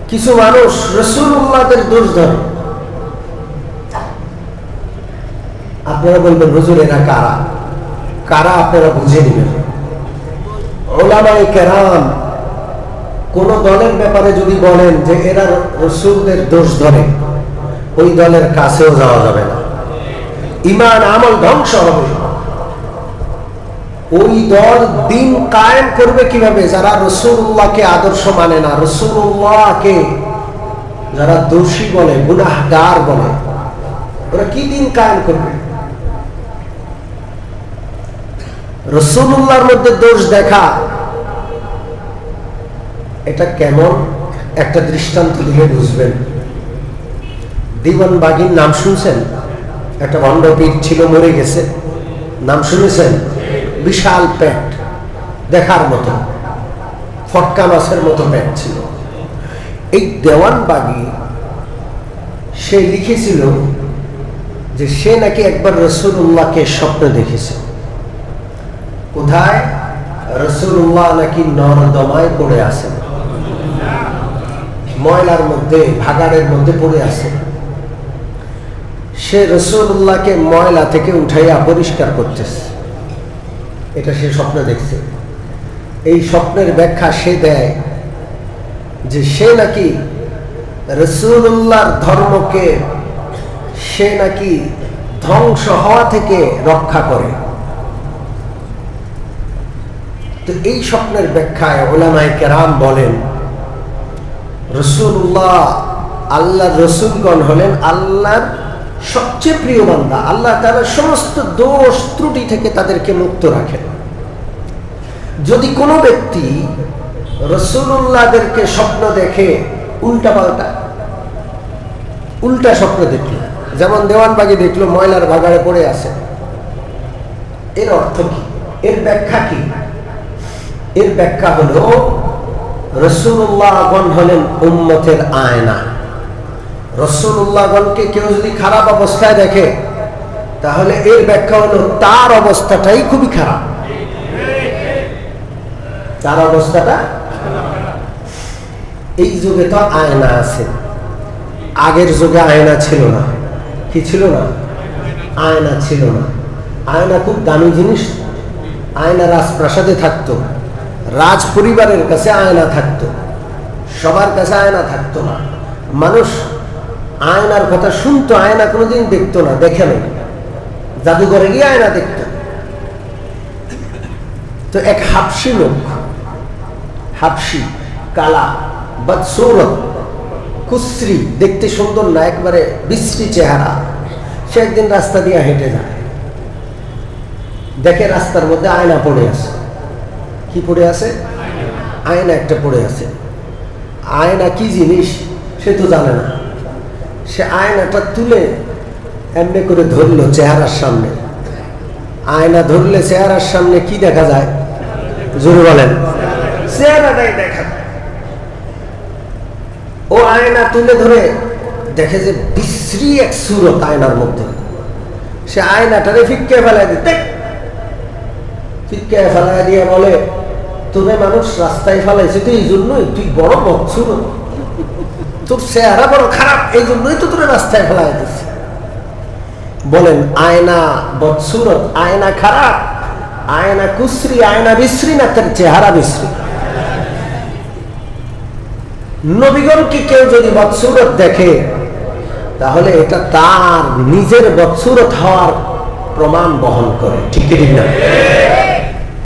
কিছু মানুষ রাসূলুল্লাহদের দোষ ধরে। আপনারা বলবেন হুজুর এরা কারা কারা, আপনারা বুঝে নেবেন। উলামায়ে কেরাম কোন দলের ব্যাপারে যদি বলেন যে এরা রাসূলদের দোষ ধরে, ওই দলের কাছেও যাওয়া যাবে না, ঈমান আমল ধ্বংস হবে। ওই দল দিন কায়েম করবে কিভাবে? যারা রাসূলুল্লাহকে আদর্শ মানে না, রাসূলুল্লাহকে যারা দোষী বলে, গুনাহগার বলে, ওরা কি দিন কায়েম করবে? রাসূলুল্লাহর মধ্যে দোষ দেখা এটা কেমন একটা দৃষ্টান্ত দিয়ে বুঝবেন। দিওয়ানবাগীর নাম শুনছেন? একটা ভণ্ডপীর ছিল, মরে গেছে, নাম শুনেছেন? বিশাল পেট, দেখার মতো ফটকা মাছের মতো পেট ছিল। এই দেওয়ানবাগী সে লিখেছিল যে সে নাকি একবার রাসূলুল্লাহকে স্বপ্নে দেখেছে। কোথায়? রাসূলুল্লাহ নাকি নর্দমায় পড়ে আছেন, ময়লার মধ্যে, ভাগাড়ের মধ্যে পড়ে আছে। সে রাসূলুল্লাহকে ময়লা থেকে উঠাইয়া পরিষ্কার করতেছে, এটা সে স্বপ্নে দেখছে। এই স্বপ্নের ব্যাখ্যা সে দেয় যে সে নাকি রাসূলুল্লাহর ধর্মকে সে নাকি ধ্বংস হওয়া থেকে রক্ষা করে। তো এই স্বপ্নের ব্যাখ্যায় উলামায়ে কেরাম বলেন রাসূলুল্লাহ, আল্লাহর রাসূলগণ হলেন আল্লাহর সবচেয়ে প্রিয় বান্দা। আল্লাহ তাআলা সমস্ত দোষ ত্রুটি থেকে তাদেরকে মুক্ত রাখেন। যদি কোনো ব্যক্তি রাসূলুল্লাহদেরকে স্বপ্ন দেখে উল্টা স্বপ্ন দেখল, যেমন দেওয়ানবাগী দেখলো ময়লার ভাগাড়ে পড়ে আছে, এর অর্থ কি? এর ব্যাখ্যা কি? এর ব্যাখ্যা হলো রাসূলুল্লাহগণ হলেন উম্মতের আয়না। রাসূলুল্লাহগণকে কেউ যদি খারাপ অবস্থায় দেখে, তাহলে এর ব্যাখ্যা হলো তার অবস্থাটাই খুবই খারাপ, তার অবস্থাটা। এই যুগে তো আয়না আছে, আগের যুগে আয়না ছিল না। কি ছিল না? আয়না ছিল না। আয়না খুব দামি জিনিস। আয়না রাজপ্রাসাদে থাকতো, রাজ পরিবারের কাছে আয়না থাকতো, সবার কাছে আয়না থাকতো না। মানুষ আয়নার কথা শুনতো, আয়না কোনোদিন দেখতো না, দেখে নাই, জাদুঘরে গিয়ে আয়না দেখতো। তো এক হাবশী লোক, হাবশী, কালা, বদসুরত, কুশ্রী, দেখতে সুন্দর না, একবারে বিশ্রী চেহারা, সে একদিন রাস্তা দিয়ে হেঁটে যায়, দেখে রাস্তার মধ্যে আয়না পড়ে আছে। কি পড়ে আছে? আয়না একটা পড়ে আছে। আয়না কি জিনিস সে তো জানে না। সে আয়নাটা তুলে এমনি করে ধরলো চেহারার সামনে। আয়না ধরলে চেহারার সামনে কি দেখা যায়? জোরে বলেন। চেহারাটাই দেখা যায়। ও আয়না তুলে ধরে দেখে যে বিশ্রী এক সুরত আয়নার মধ্যে। সে আয়নাটারে ফিক্কে ফেলায় দিতে, ফিক্কে ফেলায় দিয়ে বলে, তোরে মানুষ রাস্তায় ফেলাইছে তো এই জন্যই, তুই বড় বদসুরত, তোর চেহারা বড় খারাপ, এই জন্যই তো তোর রাস্তায় ফেলায় দিচ্ছে। বলেন আয়না বদসুরত, আয়না খারাপ, আয়না কুশ্রী, আয়না বিশ্রী না তার চেহারা বিশ্রী? নবীগণকে কেউ যদি বদসুরত দেখে, তাহলে এটা তার নিজের বদসুরত হওয়ার প্রমাণ বহন করে। ঠিক না?